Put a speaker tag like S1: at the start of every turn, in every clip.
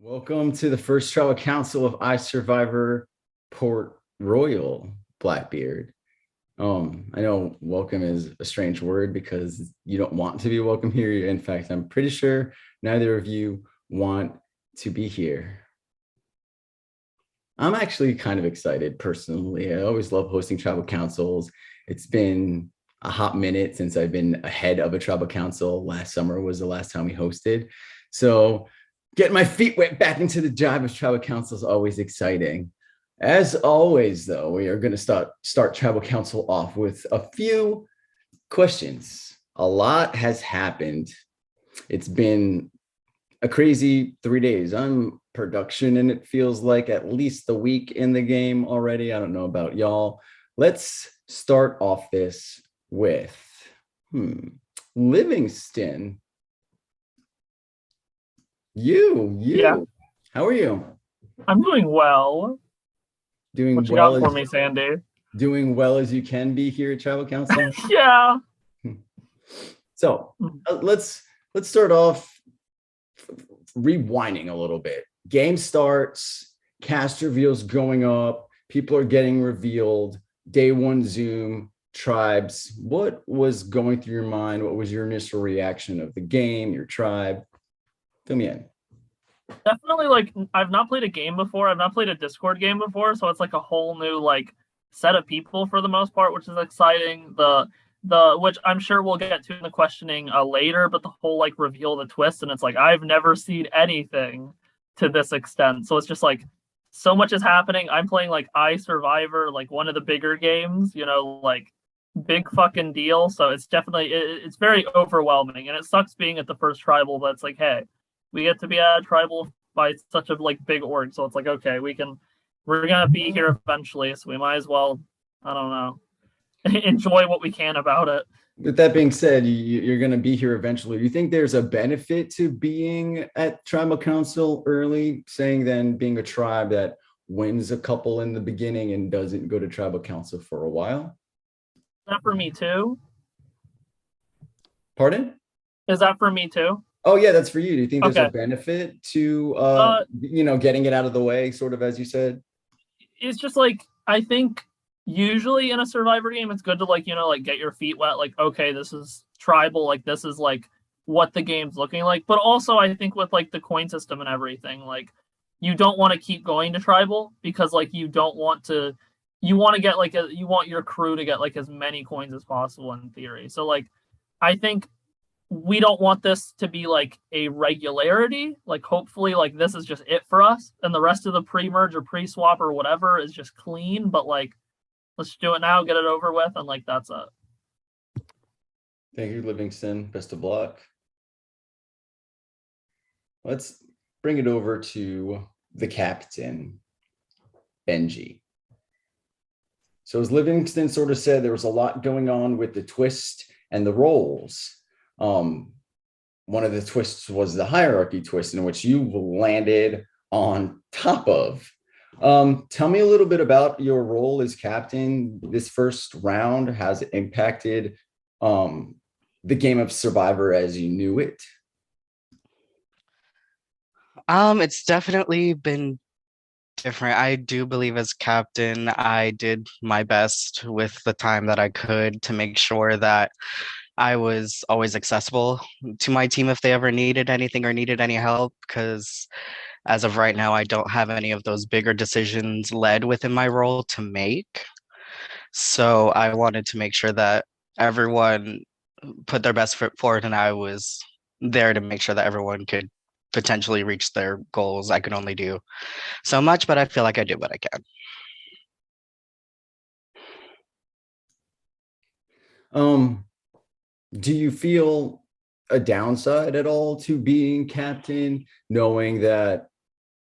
S1: Welcome to the first tribal council of iSurvivor Port Royal, Blackbeard. I know welcome is a strange word because you don't want to be welcome here. In fact, I'm pretty sure neither of you want to be here. I'm actually kind of excited personally. I always love hosting tribal councils. It's been a hot minute since I've been ahead of a tribal council. Last summer was the last time we hosted. So getting my feet wet back into the job of tribal council is always exciting. As always, though, we are going to start tribal council off with a few questions. A lot has happened. It's been a crazy 3 days on production, and it feels like at least a week in the game already. I don't know about y'all. Let's start off this with Livingston.
S2: Yeah,
S1: How are you?
S2: I'm doing well.
S1: Doing
S2: What you
S1: well
S2: got
S1: as
S2: for me, Sandy?
S1: doing well as you can be here at Tribal Council.
S2: Yeah.
S1: So let's start off rewinding a little bit. Game starts, cast reveals going up, people are getting revealed. Day one Zoom tribes. What was going through your mind? What was your initial reaction of the game, your tribe? Fill me in.
S2: Definitely like I've not played a game before. I've not played a Discord game before, so it's like a whole new like set of people for the most part, which is exciting. The which I'm sure we'll get to in the questioning later, but the whole like reveal the twist, and it's like I've never seen anything to this extent. So it's just like so much is happening. I'm playing like iSurvivor, like one of the bigger games, like big fucking deal. So it's definitely it's very overwhelming, and it sucks being at the first tribal, but it's like, hey, we get to be at a tribal by such a like big org, so it's like, okay, we're gonna be here eventually, so we might as well, I don't know, enjoy what we can about it.
S1: With that being said, you're going to be here eventually. Do you think there's a benefit to being at tribal council early, saying then being a tribe that wins a couple in the beginning and doesn't go to tribal council for a while?
S2: Is that for me too?
S1: Pardon?
S2: Is that for me too?
S1: Oh yeah, that's for you. Do you think there's a
S2: Okay.
S1: benefit to
S2: uh
S1: getting it out of the way, sort of as you said?
S2: it's just like, I think usually in a survivor game it's good to like, like get your feet wet, like, okay, this is tribal, like this is like what the game's looking like. But also I think with like the coin system and everything, like you don't want to keep going to tribal because like you want to get like you want your crew to get like as many coins as possible in theory. So like I think we don't want this to be like a regularity. Like hopefully like this is just it for us, and the rest of the pre-merge or pre-swap or whatever is just clean. But like let's do it now, get it over with, and like that's it.
S1: Thank you, Livingston. Best of luck. Let's bring it over to the captain, Benji. So as Livingston sort of said, there was a lot going on with the twist and the roles. One of the twists was the hierarchy twist, in which you landed on top of. Tell me a little bit about your role as captain. This first round has it impacted the game of Survivor as you knew it?
S3: It's definitely been different. I do believe as captain, I did my best with the time that I could to make sure that I was always accessible to my team if they ever needed anything or needed any help. Because as of right now, I don't have any of those bigger decisions led within my role to make. So I wanted to make sure that everyone put their best foot forward, and I was there to make sure that everyone could potentially reach their goals. I could only do so much, but I feel like I did what I can.
S1: Do you feel a downside at all to being captain, knowing that,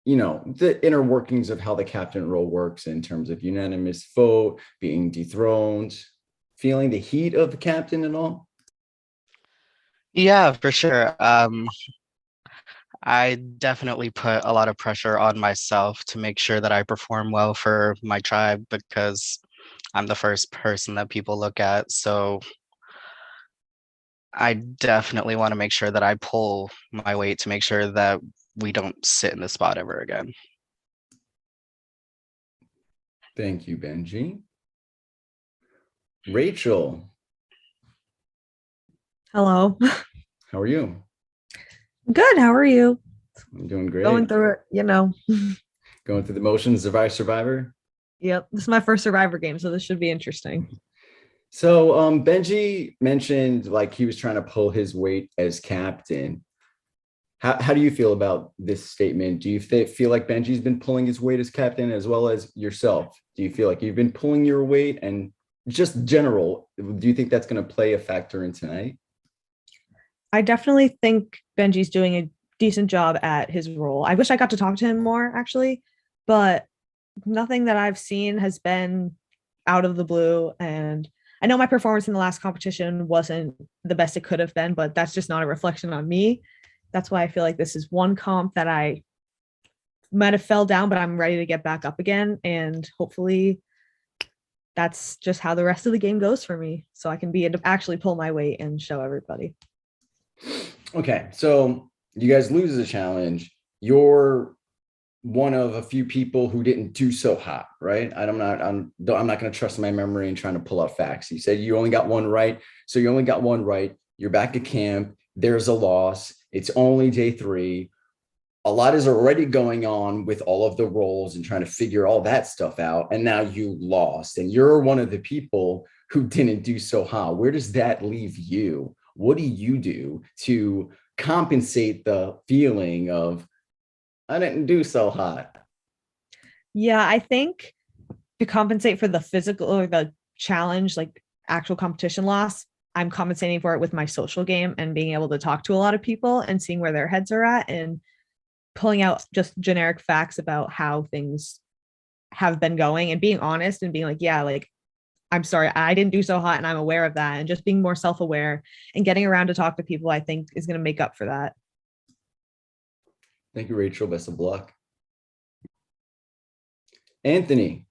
S1: the inner workings of how the captain role works in terms of unanimous vote, being dethroned, feeling the heat of the captain and all?
S3: Yeah, for sure. I definitely put a lot of pressure on myself to make sure that I perform well for my tribe because I'm the first person that people look at. So I definitely want to make sure that I pull my weight to make sure that we don't sit in the spot ever again.
S1: Thank you, Benji. Rachel,
S4: Hello.
S1: how are you?
S4: Good. How are you?
S1: I'm doing great.
S4: Going through it,
S1: Going through the motions of iSurvivor.
S4: Yep. This is my first Survivor game, so this should be interesting.
S1: So Benji mentioned like he was trying to pull his weight as captain. How do you feel about this statement? Do you feel like Benji's been pulling his weight as captain as well as yourself? Do you feel like you've been pulling your weight, and just general, do you think that's going to play a factor in tonight?
S4: I definitely think Benji's doing a decent job at his role. I wish I got to talk to him more, actually, but nothing that I've seen has been out of the blue. And I know my performance in the last competition wasn't the best it could have been, but that's just not a reflection on me. That's why I feel like this is one comp that I might have fell down, but I'm ready to get back up again. And hopefully that's just how the rest of the game goes for me. So I can be actually pull my weight and show everybody.
S1: Okay, so you guys lose the challenge. You're one of a few people who didn't do so hot, right? I'm not going to trust my memory and trying to pull out facts. You said you only got one right, so you only got one right. You're back at camp. There's a loss. It's only day 3. A lot is already going on with all of the roles and trying to figure all that stuff out. And now you lost, and you're one of the people who didn't do so hot. Where does that leave you? What do you do to compensate the feeling of, I didn't do so hot?
S4: Yeah, I think to compensate for the physical or the challenge, like actual competition loss, I'm compensating for it with my social game and being able to talk to a lot of people and seeing where their heads are at and pulling out just generic facts about how things have been going and being honest and being like, yeah, like, I'm sorry, I didn't do so hot and I'm aware of that. And just being more self-aware and getting around to talk to people, I think is going to make up for that.
S1: Thank you, Rachel. Best of luck. Anthony.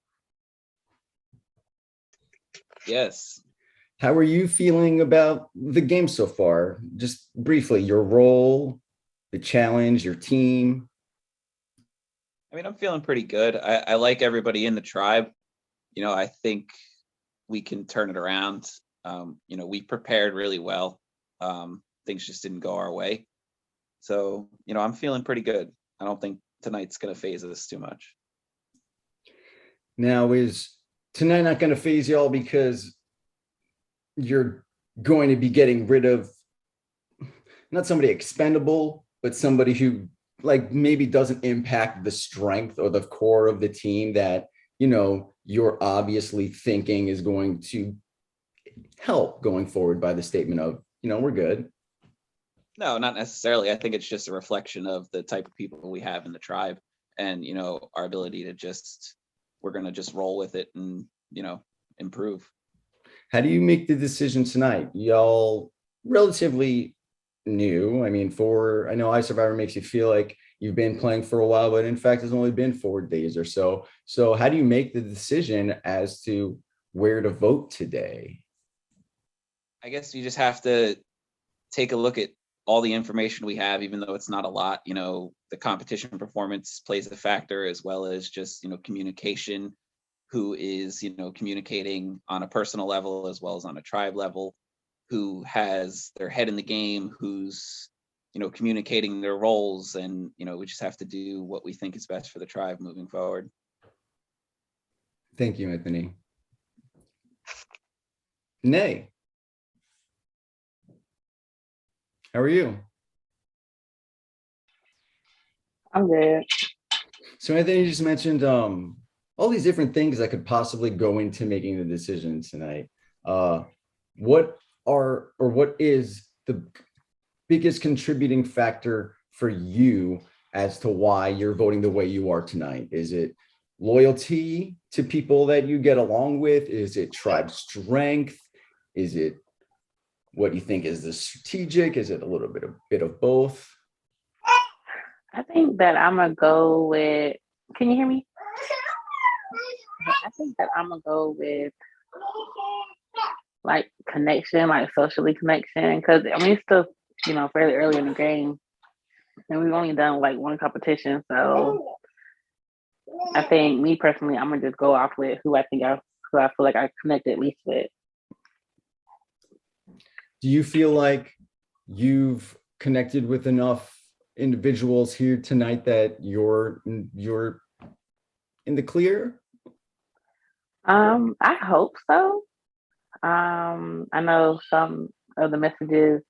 S5: Yes.
S1: How are you feeling about the game so far? Just briefly, your role, the challenge, your team.
S5: I mean, I'm feeling pretty good. I like everybody in the tribe. I think we can turn it around. We prepared really well. Things just didn't go our way. So, I'm feeling pretty good. I don't think tonight's going to phase us too much.
S1: Now, is tonight not going to phase y'all because you're going to be getting rid of not somebody expendable, but somebody who like maybe doesn't impact the strength or the core of the team that, you're obviously thinking is going to help going forward by the statement of, we're good?
S5: No, not necessarily. I think it's just a reflection of the type of people we have in the tribe and, our ability to we're going to just roll with it and, improve.
S1: How do you make the decision tonight? Y'all relatively new. I mean, I know iSurvivor makes you feel like you've been playing for a while, but in fact, it's only been 4 days or so. So how do you make the decision as to where to vote today?
S5: I guess you just have to take a look at all the information we have, even though it's not a lot. The competition performance plays a factor, as well as just, communication, who is, communicating on a personal level as well as on a tribe level, who has their head in the game, who's, communicating their roles. And, we just have to do what we think is best for the tribe moving forward.
S1: Thank you, Anthony. Nay. How are you?
S6: I'm good.
S1: So Anthony just mentioned all these different things that could possibly go into making the decision tonight. What is the biggest contributing factor for you as to why you're voting the way you are tonight? Is it loyalty to people that you get along with? Is it tribe strength? Is it what you think is the strategic? Is it a little bit of both?
S6: I think that I'm gonna go with. Can you hear me? I think that I'm gonna go with like connection, like socially connection, because I mean it's still fairly early in the game, and we've only done like one competition. So I think me personally, I'm gonna just go off with who I feel like I connected least with.
S1: Do you feel like you've connected with enough individuals here tonight that you're in the clear?
S6: I hope so. I know some of the messages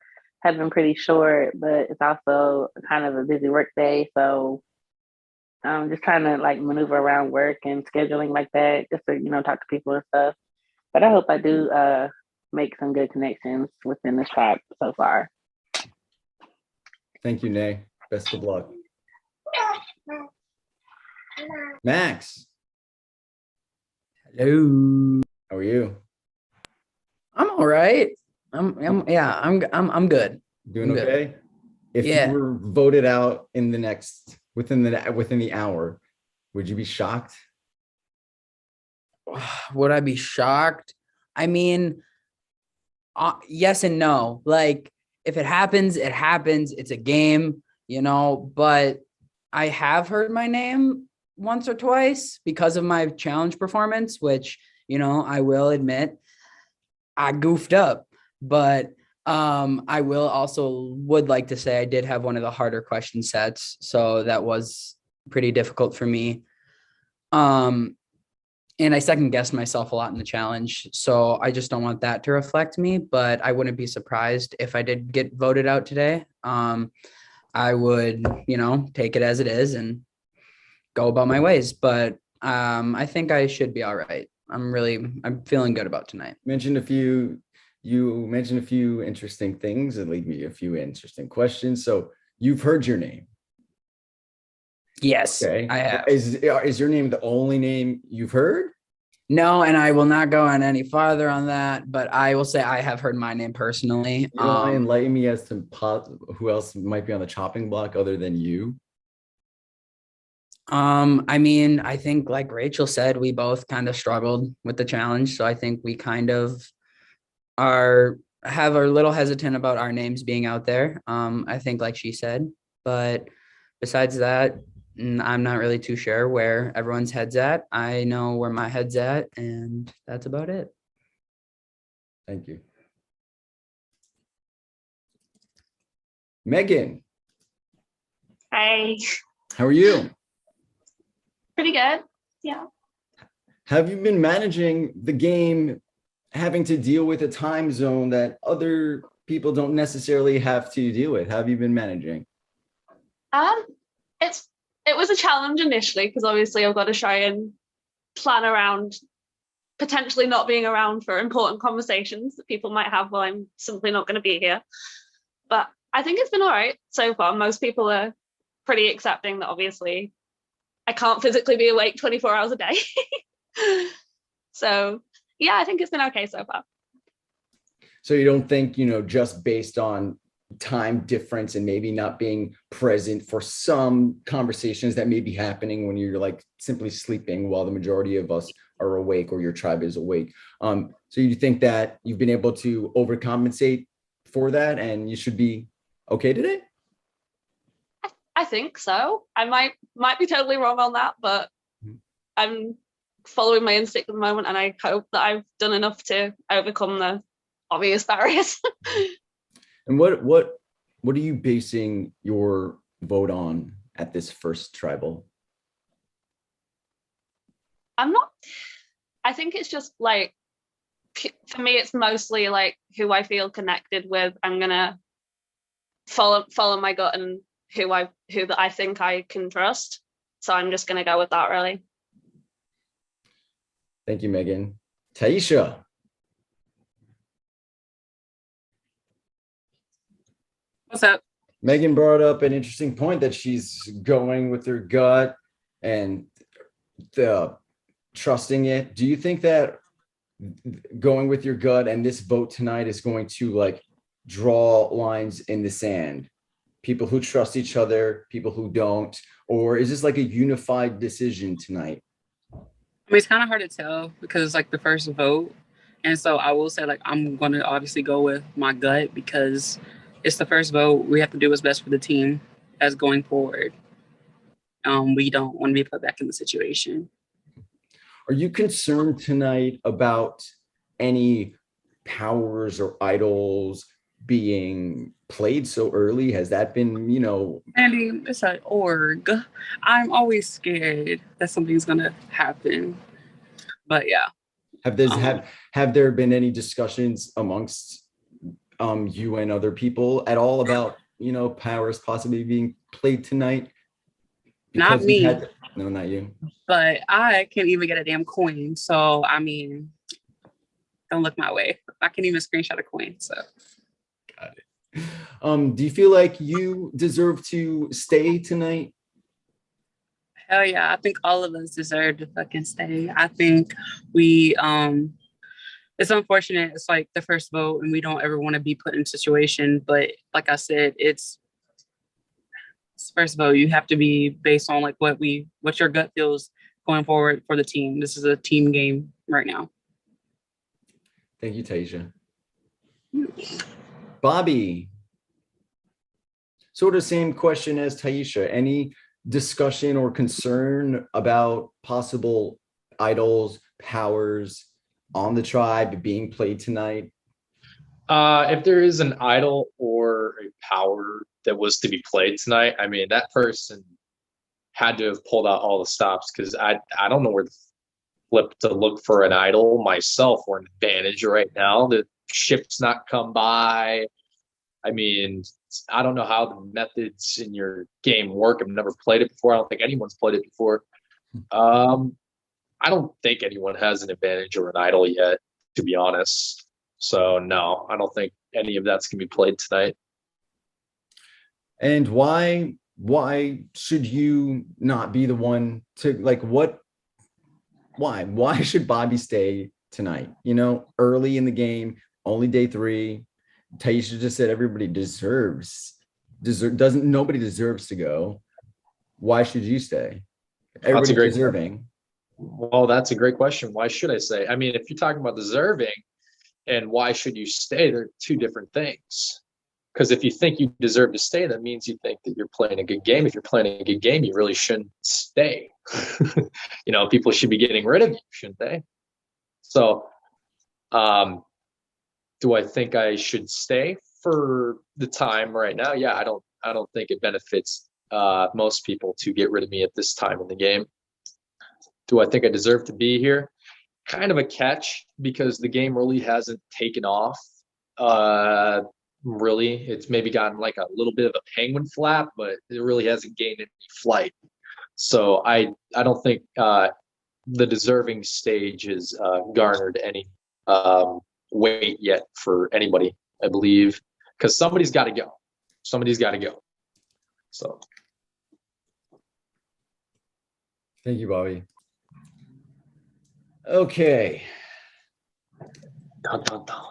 S6: have been pretty short, but it's also kind of a busy work day. So I'm just trying to like maneuver around work and scheduling like that, just to, talk to people and stuff. But I hope I do make some good connections within this tribe so far.
S1: Thank you, Nay. Best of luck. Max.
S7: Hello.
S1: How are you?
S7: I'm all right. I'm good.
S1: Doing
S7: I'm good.
S1: okay? If
S7: Yeah.
S1: you were voted out in within the hour, would you be shocked?
S7: Would I be shocked? I mean, yes and no. Like, if it happens, it happens. It's a game, but I have heard my name once or twice because of my challenge performance, which, I will admit I goofed up, but I would like to say I did have one of the harder question sets. So that was pretty difficult for me. And I second guessed myself a lot in the challenge. So I just don't want that to reflect me, but I wouldn't be surprised if I did get voted out today. I would, take it as it is and go about my ways. But I think I should be all right. I'm feeling good about tonight.
S1: You mentioned a few interesting things that lead me a few interesting questions. So you've heard your name.
S7: Yes,
S1: Okay.
S7: I have.
S1: Is your name the only name you've heard?
S7: No, and I will not go on any farther on that, but I will say I have heard my name personally.
S1: You don't want to enlighten me as to who else might be on the chopping block other than you?
S7: I mean, I think like Rachel said, we both kind of struggled with the challenge. So I think we kind of are a little hesitant about our names being out there. I think like she said, but besides that, I'm not really too sure where everyone's head's at. I know where my head's at, and that's about it.
S1: Thank you. Megan.
S8: Hi.
S1: How are you?
S8: Pretty good. Yeah.
S1: Have you been managing the game, having to deal with a time zone that other people don't necessarily have to deal with? How have you been managing?
S8: It was a challenge initially because obviously I've got to try and plan around potentially not being around for important conversations that people might have while I'm simply not going to be here. But I think it's been all right so far. Most people are pretty accepting that obviously I can't physically be awake 24 hours a day. So yeah, I think it's been okay so far.
S1: So you don't think, just based on time difference and maybe not being present for some conversations that may be happening when you're like simply sleeping while the majority of us are awake or your tribe is awake. So you think that you've been able to overcompensate for that and you should be okay today?
S8: I think so. I might be totally wrong on that, but I'm following my instinct at the moment, and I hope that I've done enough to overcome the obvious barriers.
S1: And what are you basing your vote on at this first tribal?
S8: I think it's just like, for me, it's mostly like who I feel connected with. I'm gonna follow my gut and who that I think I can trust. So I'm just gonna go with that, really.
S1: Thank you, Megan. Taisha.
S9: What's up?
S1: Megan brought up an interesting point that she's going with her gut and trusting it. Do you think that going with your gut and this vote tonight is going to like draw lines in the sand? People who trust each other, people who don't, or is this like a unified decision tonight?
S9: I mean, it's kind of hard to tell because it's like the first vote. And so I will say, like, I'm going to obviously go with my gut because it's the first vote. We have to do what's best for the team. as going forward. We don't want to be put back in the situation.
S1: Are you concerned tonight about any powers or idols being played so early? Has that been,
S9: Andy, it's an org. I'm always scared that something's gonna happen. But yeah.
S1: Have there been any discussions amongst you and other people at all about, powers possibly being played tonight?
S9: Not me.
S1: No, not you.
S9: But I can't even get a damn coin. So I mean, don't look my way. I can't even screenshot a coin. So
S1: got it. Do you feel like you deserve to stay tonight?
S9: Hell yeah. I think all of us deserve to fucking stay. I think we it's unfortunate. It's like the first vote and we don't ever want to be put in a situation. But like I said, it's first vote. You have to be based on like what your gut feels going forward for the team. This is a team game right now.
S1: Thank you, Taisha. Bobby, sort of same question as Taisha. Any discussion or concern about possible idols, powers on the tribe being played tonight?
S10: If there is an idol or a power that was to be played tonight, I mean, that person had to have pulled out all the stops, because I don't know where the flip to look for an idol myself or an advantage right now. The ship's not come by. I mean, I don't know how the methods in your game work. I've never played it before. I don't think anyone's played it before. I don't think anyone has an advantage or an idol yet, to be honest. So no, I don't think any of that's gonna be played tonight.
S1: And why should you not be the one to, like, why should Bobby stay tonight? Early in the game, only day 3. Taisha just said everybody nobody deserves to go. Why should you stay? Everybody's deserving.
S10: Well, that's a great question. Why should I stay? I mean, if you're talking about deserving and why should you stay, they're two different things. Because if you think you deserve to stay, that means you think that you're playing a good game. If you're playing a good game, you really shouldn't stay. People should be getting rid of you, shouldn't they? So, do I think I should stay for the time right now? Yeah, I don't think it benefits most people to get rid of me at this time in the game. Do I think I deserve to be here? Kind of a catch, because the game really hasn't taken off. Really, it's maybe gotten like a little bit of a penguin flap, but it really hasn't gained any flight. So I don't think the deserving stage has garnered any weight yet for anybody, I believe, because somebody's got to go. So
S1: thank you, Bobby. Okay.
S10: Dun, dun, dun.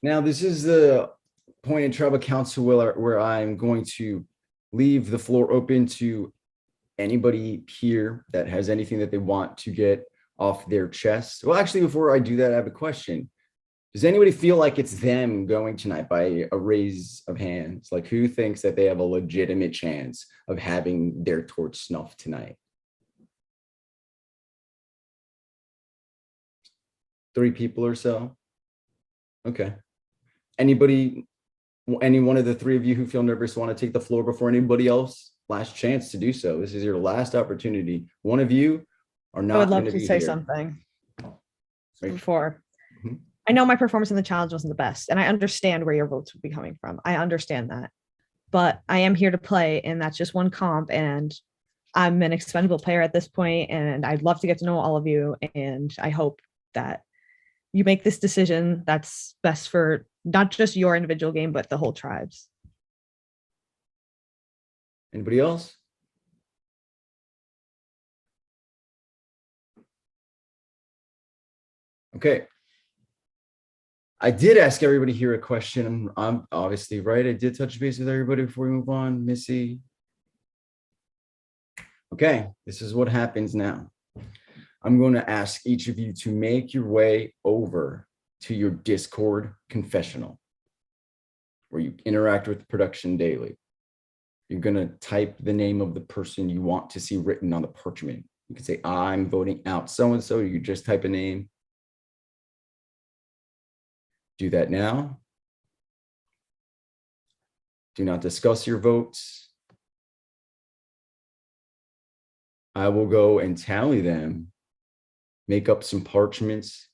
S1: Now, this is the point in tribal council where I'm going to leave the floor open to anybody here that has anything that they want to get off their chest. Well, actually, before I do that, I have a question. Does anybody feel like it's them going tonight by a raise of hands? Like, who thinks that they have a legitimate chance of having their torch snuffed tonight? 3 people or so? Okay. Any one of the 3 of you who feel nervous want to take the floor before anybody else? Last chance to do so. This is your last opportunity. One of you are not.
S4: I would love to say something before. Mm-hmm. I know my performance in the challenge wasn't the best, and I understand where your votes would be coming from. I understand that. But I am here to play, and that's just one comp, and I'm an expendable player at this point, and I'd love to get to know all of you, and I hope that you make this decision that's best for not just your individual game, but the whole tribes.
S1: Anybody else? Okay. I did ask everybody here a question. I'm obviously right. I did touch base with everybody before we move on. Missy. Okay, this is what happens now. I'm going to ask each of you to make your way over to your Discord confessional. where you interact with production daily. You're going to type the name of the person you want to see written on the parchment. You can say, I'm voting out so-and-so. You just type a name. Do that now. Do not discuss your votes. I will go and tally them, make up some parchments,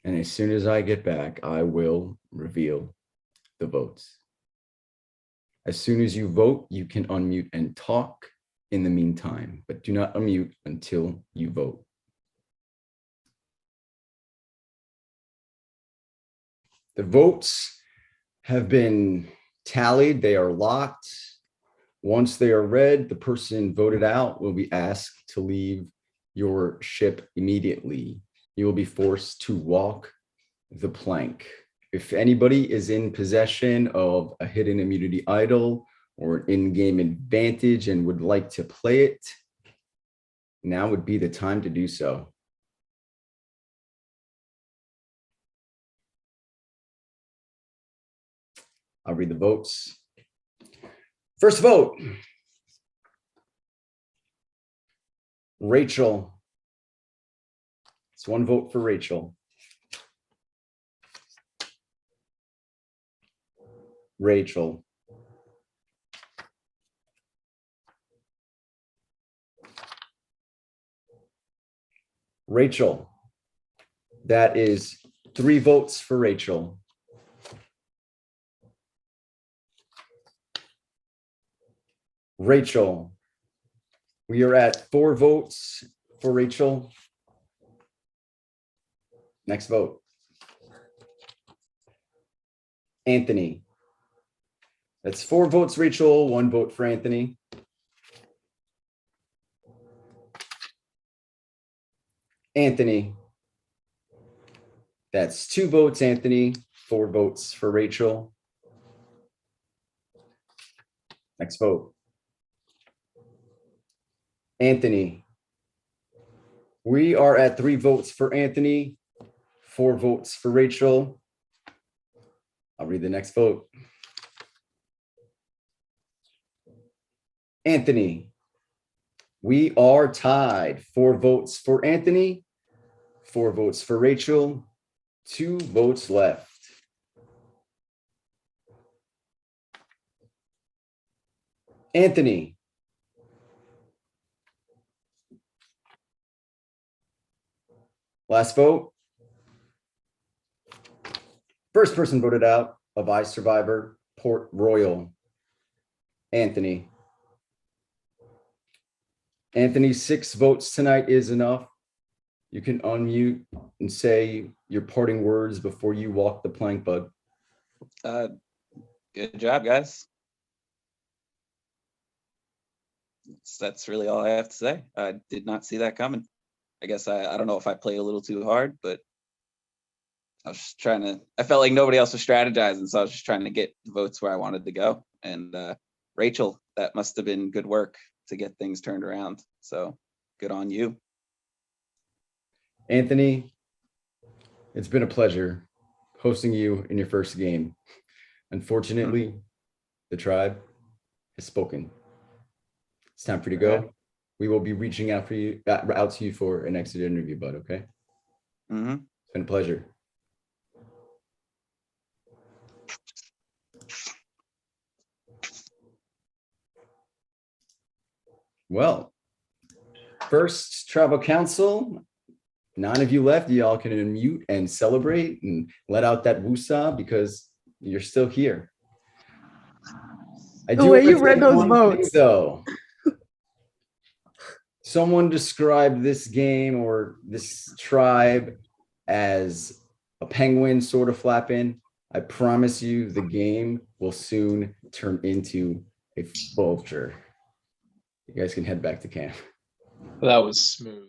S1: and as soon as I get back, I will reveal the votes. As soon as you vote, you can unmute and talk in the meantime, but do not unmute until you vote. The votes have been tallied. They are locked. Once they are read, the person voted out will be asked to leave your ship immediately. You will be forced to walk the plank. If anybody is in possession of a hidden immunity idol or an in-game advantage and would like to play it, now would be the time to do so. I'll read the votes. First vote, Rachel. It's one vote for Rachel. Rachel. Rachel. That is 3 votes for Rachel. Rachel. We are at 4 votes for Rachel. Next vote. Anthony. That's 4 votes, Rachel, 1 vote for Anthony. Anthony. That's 2 votes, Anthony, 4 votes for Rachel. Next vote. Anthony. We are at 3 votes for Anthony, 4 votes for Rachel. I'll read the next vote. Anthony. We are tied. 4 votes for Anthony, 4 votes for Rachel, 2 votes left. Anthony. Last vote. First person voted out of iSurvivor, Port Royal. Anthony. Anthony, 6 votes tonight is enough. You can unmute and say your parting words before you walk the plank, bud.
S5: Good job, guys. That's really all I have to say. I did not see that coming. I guess I don't know if I played a little too hard, but I was just trying to, I felt like nobody else was strategizing, so I was just trying to get the votes where I wanted to go. And Rachel, that must have been good work to get things turned around. So good on you.
S1: Anthony, it's been a pleasure hosting you in your first game. Unfortunately, the tribe has spoken. It's time for you to go.
S5: Right.
S1: We will be reaching out to you for an exit interview, bud. Okay.
S5: Mm-hmm.
S1: It's been a pleasure. Well, first tribal council, 9 of you left. Y'all can unmute and celebrate and let out that woosah because you're still here.
S4: The way you read those votes,
S1: though. Someone described this game or this tribe as a penguin sort of flapping. I promise you the game will soon turn into a vulture. You guys can head back to camp.
S10: That was smooth.